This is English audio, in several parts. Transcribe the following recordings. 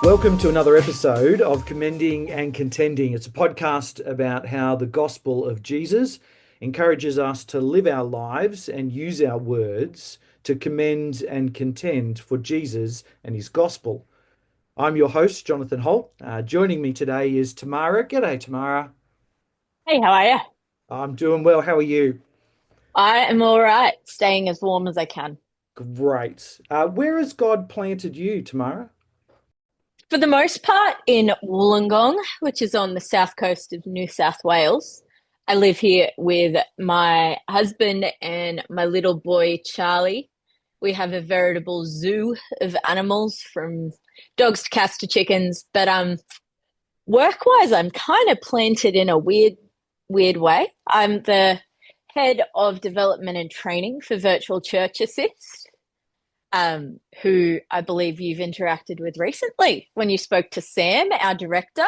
Welcome to another episode of Commending and Contending. It's a podcast about how the gospel of Jesus encourages us to live our lives and use our words to commend and contend for Jesus and his gospel. I'm your host, Jonathan Holt. Joining me today is Tamara. G'day, Tamara. Hey, how are you? I'm doing well. How are you? I am all right, staying as warm as I can. Great. Where has God planted you, Tamara? For the most part, in Wollongong, which is on the south coast of New South Wales. I live here with my husband and my little boy, Charlie. We have a veritable zoo of animals from dogs to cats to chickens. But work-wise, I'm kind of planted in a weird way. I'm the head of development and training for Virtual Church Assist. Who I believe you've interacted with recently when you spoke to Sam, our director.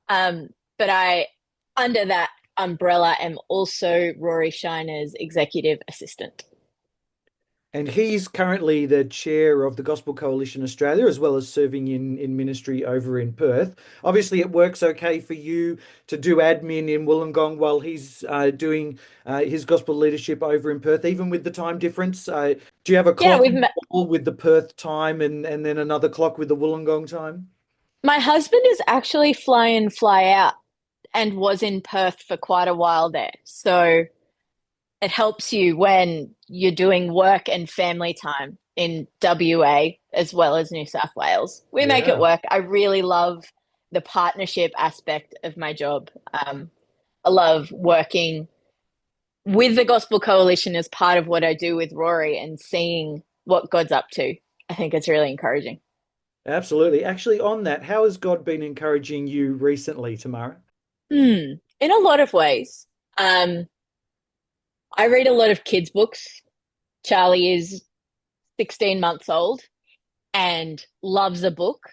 But under that umbrella, am also Rory Shiner's executive assistant. And he's currently the chair of the Gospel Coalition Australia, as well as serving in ministry over in Perth. Obviously, it works okay for you to do admin in Wollongong while he's doing his gospel leadership over in Perth, even with the time difference. Do you have a Yeah, clock with the Perth time and then another clock with the Wollongong time? my husband is actually fly in, fly out, and was in Perth for quite a while there. So it helps you when you're doing work and family time in WA as well as New South Wales. We make it Yeah. work. I really love the partnership aspect of my job. I love working with the Gospel Coalition as part of what I do with Rory and seeing what God's up to. I think it's really encouraging. Absolutely. Actually, on that, how has God been encouraging you recently, Tamara? In a lot of ways. Um, I read a lot of kids' books. Charlie is 16 months old and loves a book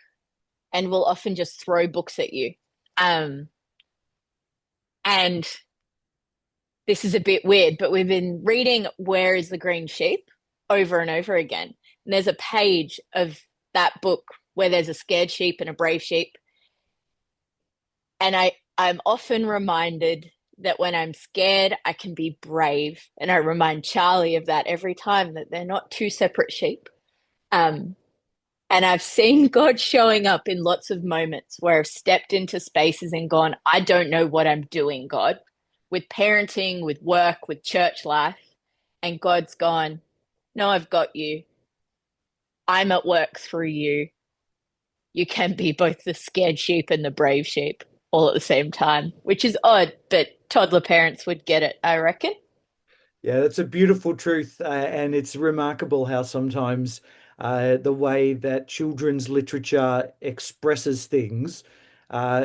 and will often just throw books at you. Um, and this is a bit weird, but we've been reading Where is the Green Sheep over and over again. And there's a page of that book where there's a scared sheep and a brave sheep. And I'm often reminded that when I'm scared, I can be brave. And I remind Charlie of that every time, that they're not two separate sheep. Um, And I've seen God showing up in lots of moments where I've stepped into spaces and gone, I don't know what I'm doing, God, with parenting, with work, with church life. And God's gone, no, I've got you. I'm at work through you. You can be both the scared sheep and the brave sheep all at the same time, which is odd, but toddler parents would get it, I reckon. Yeah, that's a beautiful truth, and it's remarkable how sometimes the way that children's literature expresses things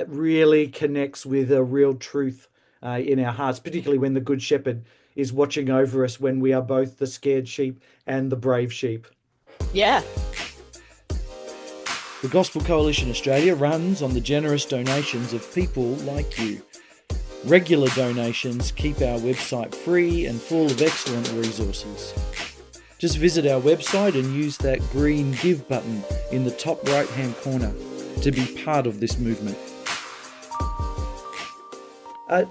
really connects with a real truth in our hearts, particularly when the Good Shepherd is watching over us when we are both the scared sheep and the brave sheep. Yeah. The Gospel Coalition Australia runs on the generous donations of people like you. Regular donations keep our website free and full of excellent resources. Just visit our website and use that green Give button in the top right-hand corner to be part of this movement.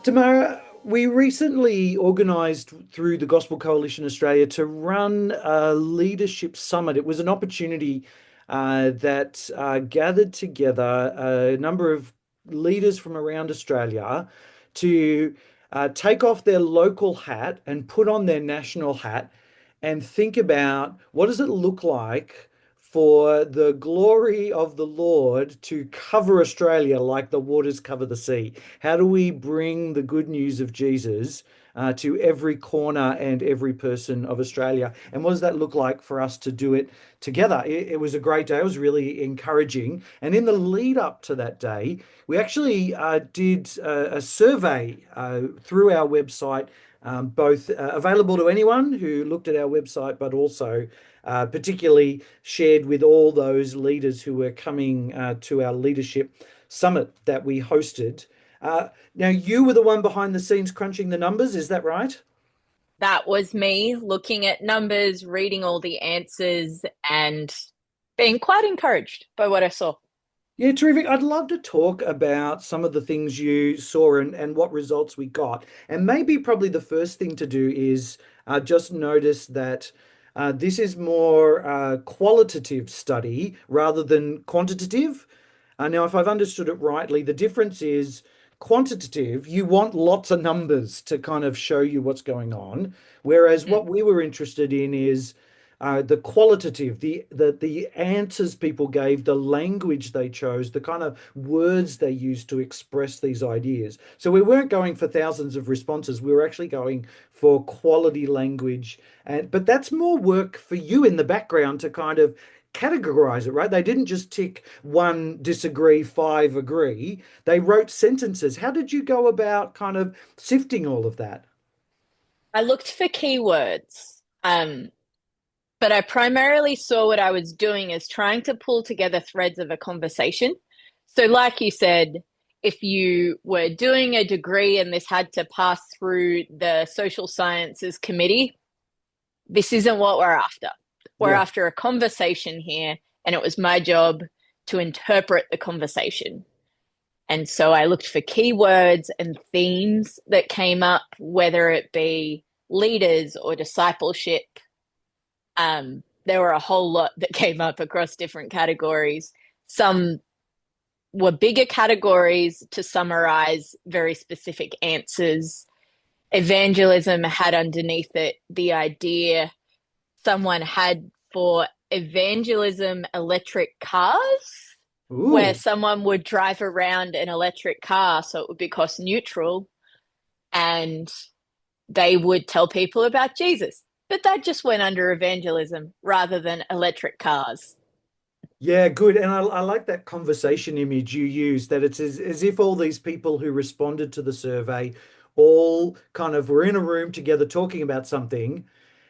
Tamara, we recently organised through the Gospel Coalition Australia to run a leadership summit. It was an opportunity that gathered together a number of leaders from around Australia to take off their local hat and put on their national hat and think about what does it look like for the glory of the Lord to cover Australia like the waters cover the sea? How do we bring the good news of Jesus to every corner and every person of Australia? And what does that look like for us to do it together? It was a great day. It was really encouraging. And in the lead up to that day, we actually did a survey through our website, both available to anyone who looked at our website, but also particularly shared with all those leaders who were coming to our leadership summit that we hosted. Now, you were the one behind the scenes crunching the numbers, is that right? That was me looking at numbers, reading all the answers, and Being quite encouraged by what I saw. Yeah, terrific. I'd love to talk about some of the things you saw and what results we got. And maybe probably the first thing to do is just notice that this is more qualitative study rather than quantitative. Now, if I've understood it rightly, the difference is quantitative. You want lots of numbers to kind of show you what's going on, whereas Mm, what we were interested in is the qualitative, the answers people gave, the language they chose, the kind of words they used to express these ideas. So we weren't going for thousands of responses. We were actually going for quality language. And but that's more work for you in the background to kind of categorize it, right? They didn't just tick one disagree, five agree. They wrote sentences. How did you go about kind of sifting all of that? I looked for keywords, but I primarily saw what I was doing as trying to pull together threads of a conversation. So, like you said, if you were doing a degree and this had to pass through the social sciences committee, this isn't what we're after. We're Yeah. after a conversation here, and it was my job to interpret the conversation. And so I looked for keywords and themes that came up, whether it be leaders or discipleship. There were a whole lot that came up across different categories. Some were bigger categories to summarize very specific answers. Evangelism had underneath it the idea someone had for evangelism electric cars, where Ooh. someone would drive around an electric car so it would be cost neutral and they would tell people about Jesus. But that just went under evangelism rather than electric cars. Yeah, good. And I like that conversation image you use, that it's as if all these people who responded to the survey all kind of were in a room together talking about something,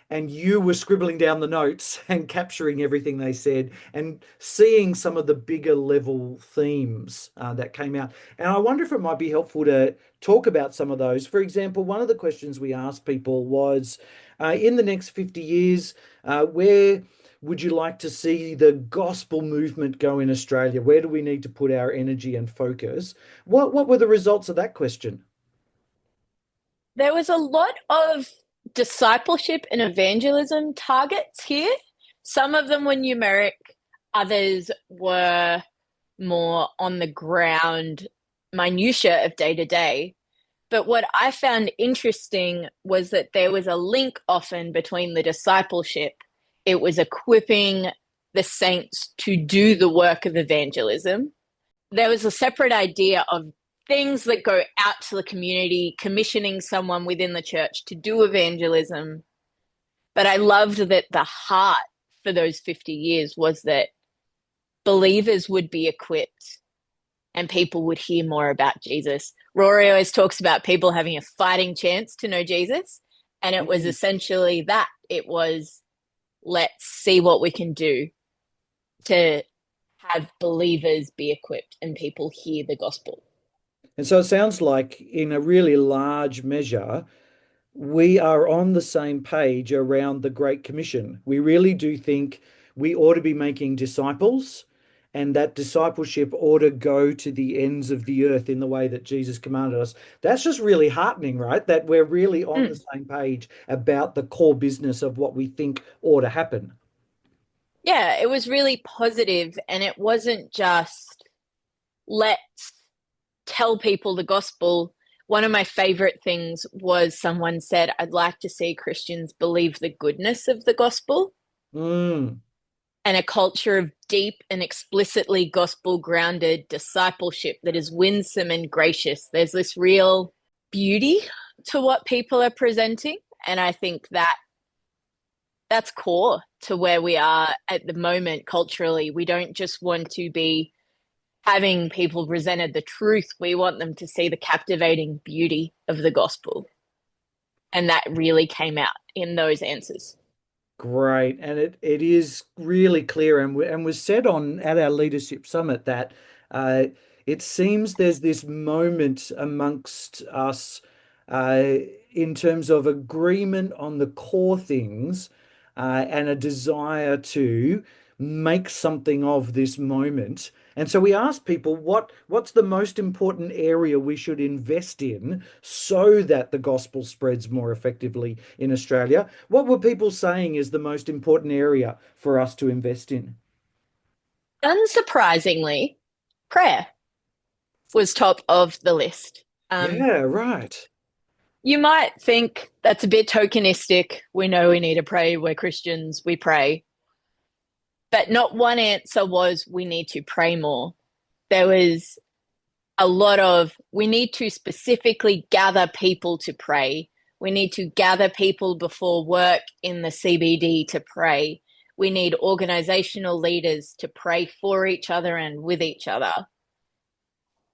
and you were scribbling down the notes and capturing everything they said and seeing some of the bigger level themes that came out. And I wonder if it might be helpful to talk about some of those. For example, one of the questions we asked people was in the next 50 years, where would you like to see the gospel movement go in Australia? Where do we need to put our energy and focus? What were the results of that question? There was a lot of discipleship and evangelism targets here. Some of them were numeric, others were more on the ground minutiae of day to day. But what I found interesting was that there was a link often between the discipleship. It was equipping the saints to do the work of evangelism. There was a separate idea of things that go out to the community, commissioning someone within the church to do evangelism. But I loved that the heart for those 50 years was that believers would be equipped and people would hear more about Jesus. Rory always talks about people having a fighting chance to know Jesus. And it was Mm. essentially that. It was, let's see what we can do to have believers be equipped and people hear the gospel. And so it sounds like, in a really large measure, we are on the same page around the Great Commission. We really do think we ought to be making disciples, and that discipleship ought to go to the ends of the earth in the way that Jesus commanded us. That's just really heartening, right? That we're really on the Mm. same page about the core business of what we think ought to happen. Yeah, it was really positive, and it wasn't just let's tell people the gospel. One of my favorite things was someone said, I'd like to see Christians believe the goodness of the gospel Mm. and a culture of deep and explicitly gospel grounded discipleship that is winsome and gracious. There's this real beauty to what people are presenting. And I think that that's core to where we are at the moment culturally. We don't just want to be having people presented the truth, we want them to see the captivating beauty of the gospel. And that really came out in those answers. Great. And it is really clear and was said on at our leadership summit that uh, it seems there's this moment amongst us uh, in terms of agreement on the core things and a desire to make something of this moment. And so we asked people what's the most important area we should invest in so that the gospel spreads more effectively in Australia. What were people saying is the most important area for us to invest in? Unsurprisingly, prayer was top of the list. Yeah, right. You might think that's a bit tokenistic. We know we need to pray. We're Christians, we pray. But not one answer was we need to pray more. There was a lot of we need to specifically gather people to pray. We need to gather people before work in the CBD to pray. We need organizational leaders to pray for each other and with each other.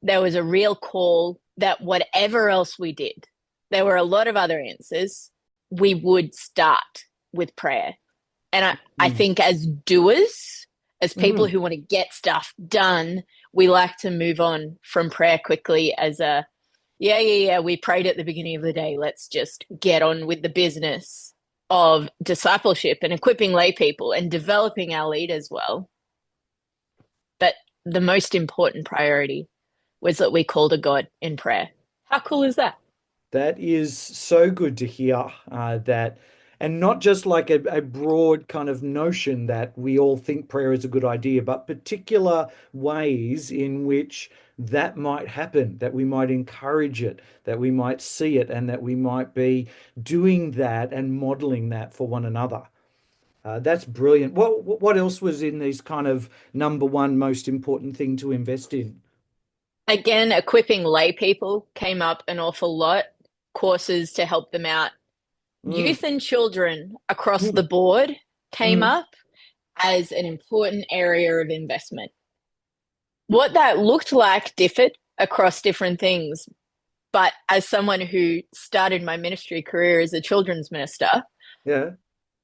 There was a real call that whatever else we did, there were a lot of other answers. We would start with prayer. And I Mm. think as doers, as people Mm. who want to get stuff done, we like to move on from prayer quickly as a, yeah, we prayed at the beginning of the day. Let's just get on with the business of discipleship and equipping lay people and developing our leaders well. But the most important priority was that we called to God in prayer. How cool is that? That is so good to hear that, and not just like a broad kind of notion that we all think prayer is a good idea, but particular ways in which that might happen, that we might encourage it, that we might see it, and that we might be doing that and modeling that for one another. That's brilliant. What else was in these kind of number one most important thing to invest in? Again, equipping lay people came up an awful lot, courses to help them out. Mm, Youth and children across the mm, board came mm, up as an important area of investment. What that looked like differed across different things. But as someone who started my ministry career as a children's minister, yeah.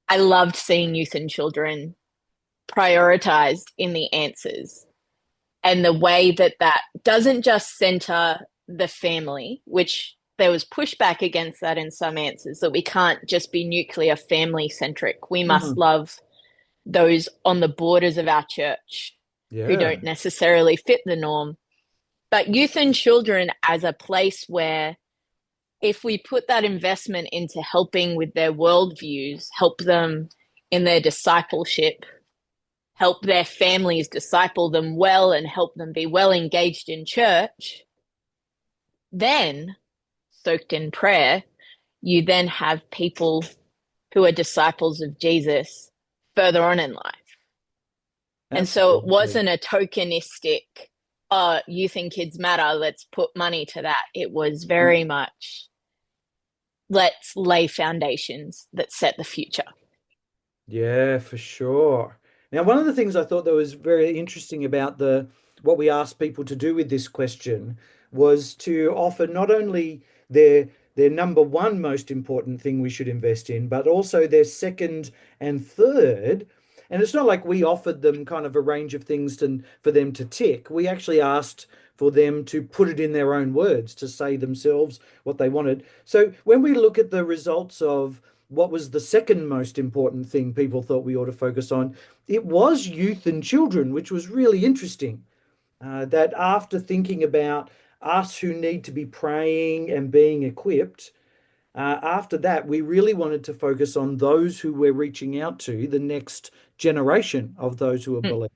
I loved seeing youth and children prioritized in the answers and the way that that doesn't just center the family, which there was pushback against that in some answers, that we can't just be nuclear family centric. We must Mhm. love those on the borders of our church who Yeah. don't necessarily fit the norm. But youth and children as a place where if we put that investment into helping with their worldviews, help them in their discipleship, help their families disciple them well and help them be well engaged in church, then soaked in prayer, you then have people who are disciples of Jesus further on in life. And so it Absolutely. wasn't a tokenistic, youth and kids matter, let's put money to that. It was very much, let's lay foundations that set the future. Yeah, for sure. Now, one of the things I thought that was very interesting about the what we asked people to do with this question was to offer not only their number one most important thing we should invest in, but also their second and third. And it's not like we offered them kind of a range of things for them to tick. We actually asked for them to put it in their own words, to say themselves what they wanted. So when we look at the results of what was the second most important thing people thought we ought to focus on? It was youth and children, which was really interesting. That after thinking about us who need to be praying and being equipped, after that, we really wanted to focus on those who we're reaching out to, the next generation of those who are Mm. believers.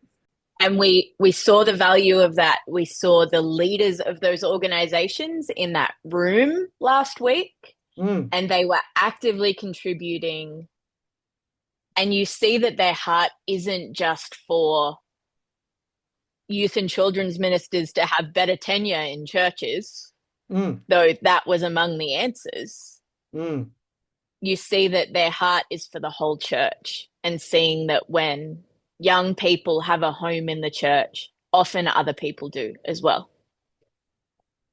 And we saw the value of that. We saw the leaders of those organizations in that room last week, Mm, and they were actively contributing. And you see that their heart isn't just for youth and children's ministers to have better tenure in churches, mm, though that was among the answers. mm. You see that their heart is for the whole church, and seeing that when young people have a home in the church, often other people do as well.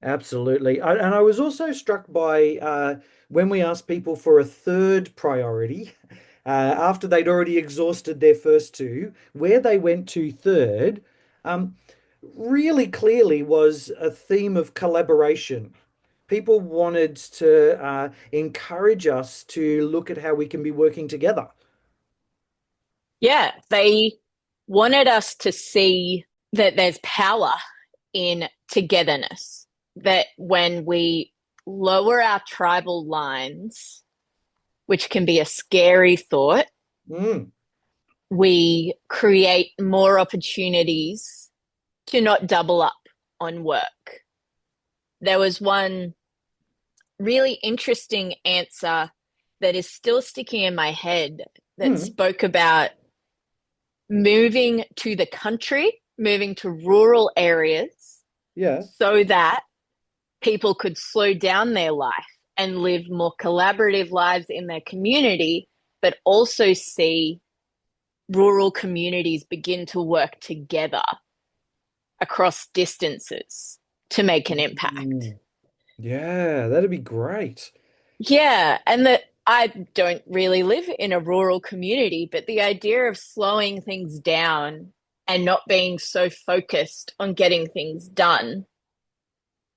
Absolutely. And I was also struck by when we asked people for a third priority, after they'd already exhausted their first two, where they went to third, um, really clearly was a theme of collaboration. People wanted to encourage us to look at how we can be working together. Yeah, they wanted us to see that there's power in togetherness, that when we lower our tribal lines, which can be a scary thought, Mm, we create more opportunities to not double up on work. There was one really interesting answer that is still sticking in my head that mm, spoke about moving to the country, moving to rural areas yeah. so that people could slow down their life and live more collaborative lives in their community, but also see rural communities begin to work together across distances to make an impact. Mm, yeah, that'd be great. Yeah, and that I don't really live in a rural community, but the idea of slowing things down and not being so focused on getting things done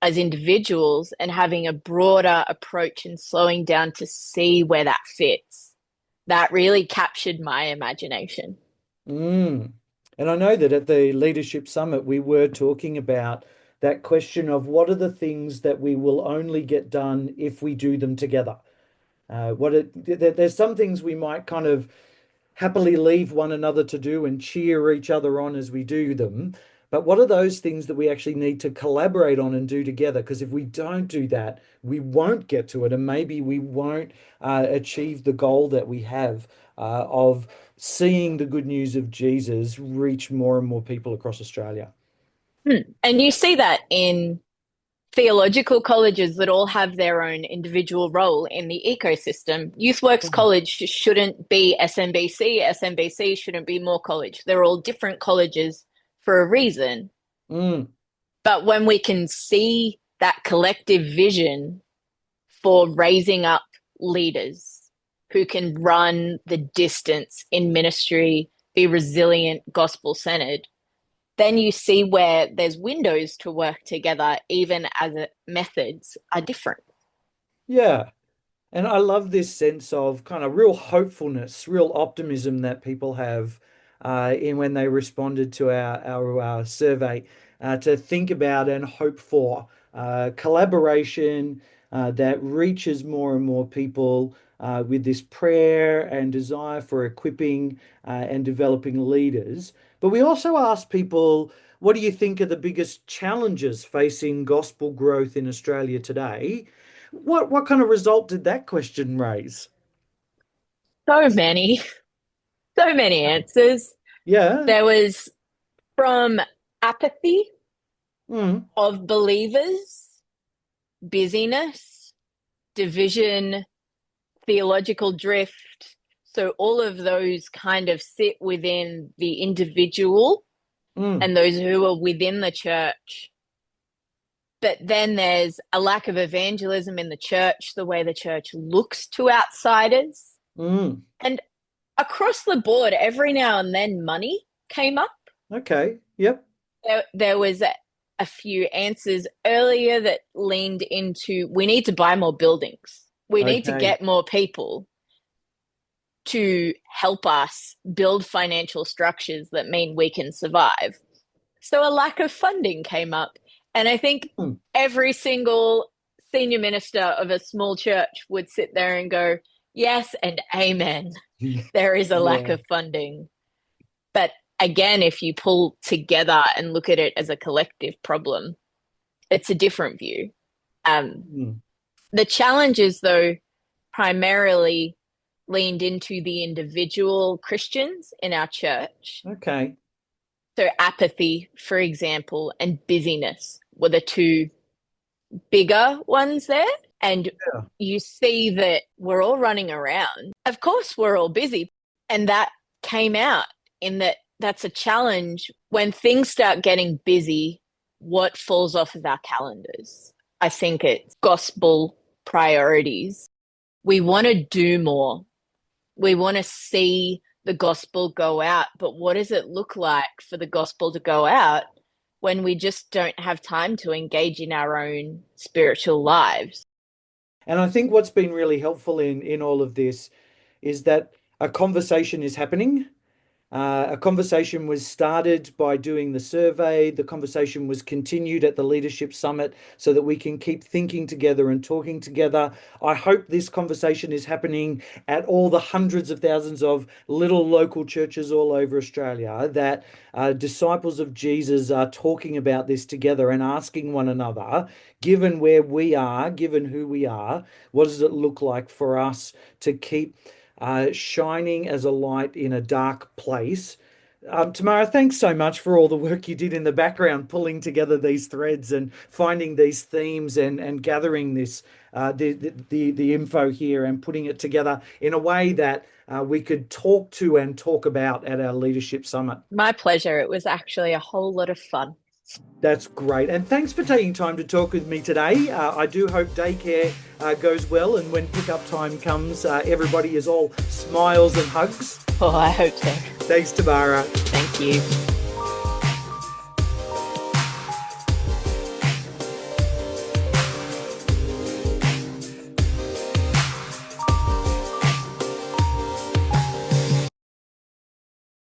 as individuals and having a broader approach and slowing down to see where that fits, that really captured my imagination. Mm. And I know that at the Leadership Summit, we were talking about that question of what are the things that we will only get done if we do them together. There's some things we might kind of happily leave one another to do and cheer each other on as we do them. But what are those things that we actually need to collaborate on and do together? Because if we don't do that, we won't get to it, and maybe we won't achieve the goal that we have of seeing the good news of Jesus reach more and more people across Australia. And you see that in theological colleges that all have their own individual role in the ecosystem. YouthWorks Mm, College shouldn't be SMBC, SMBC shouldn't be More College. They're all different colleges for a reason. mm, But when we can see that collective vision for raising up leaders who can run the distance in ministry, be resilient, gospel centered, then you see where there's windows to work together, even as methods are different. yeah. And I love this sense of kind of real hopefulness, real optimism that people have in when they responded to our survey to think about and hope for collaboration that reaches more and more people with this prayer and desire for equipping and developing leaders. But we also ask people, what do you think are the biggest challenges facing gospel growth in Australia today? What kind of result did that question raise? So many, so many answers. Yeah. There was from apathy Mm, of believers, busyness, division, theological drift. So all of those kind of sit within the individual mm, and those who are within the church. But then there's a lack of evangelism in the church, the way the church looks to outsiders. mm. And across the board, every now and then money came up. Okay. Yep. There was a few answers earlier that leaned into we need to buy more buildings. We need to Okay. get more people to help us build financial structures that mean we can survive. So a lack of funding came up. And I think Mm. every single senior minister of a small church would sit there and go, yes, and amen. There is a lack Yeah. of funding. But again, if you pull together and look at it as a collective problem, it's a different view. Um, Mm. the challenges, though, primarily leaned into the individual Christians in our church. Okay. So, apathy, for example, and busyness were the two bigger ones there. And Yeah. you see that we're all running around. Of course, we're all busy. And that came out in that that's a challenge when things start getting busy. What falls off of our calendars? I think it's gospel priorities. We want to do more. We want to see the gospel go out. But what does it look like for the gospel to go out when we just don't have time to engage in our own spiritual lives? And I think what's been really helpful in all of this is that a conversation is happening. A conversation was started by doing the survey. The conversation was continued at the Leadership Summit so that we can keep thinking together and talking together. I hope this conversation is happening at all the hundreds of thousands of little local churches all over Australia, that disciples of Jesus are talking about this together and asking one another, given where we are, given who we are, what does it look like for us to keep shining as a light in a dark place? Tamara, thanks so much for all the work you did in the background, pulling together these threads and finding these themes and gathering this the info here and putting it together in a way that we could talk to and talk about at our leadership summit. My pleasure. It was actually a whole lot of fun. That's great. And thanks for taking time to talk with me today. I do hope daycare goes well, and when pickup time comes, everybody is all smiles and hugs. Oh, I hope so. Thanks, Tamara. Thank you.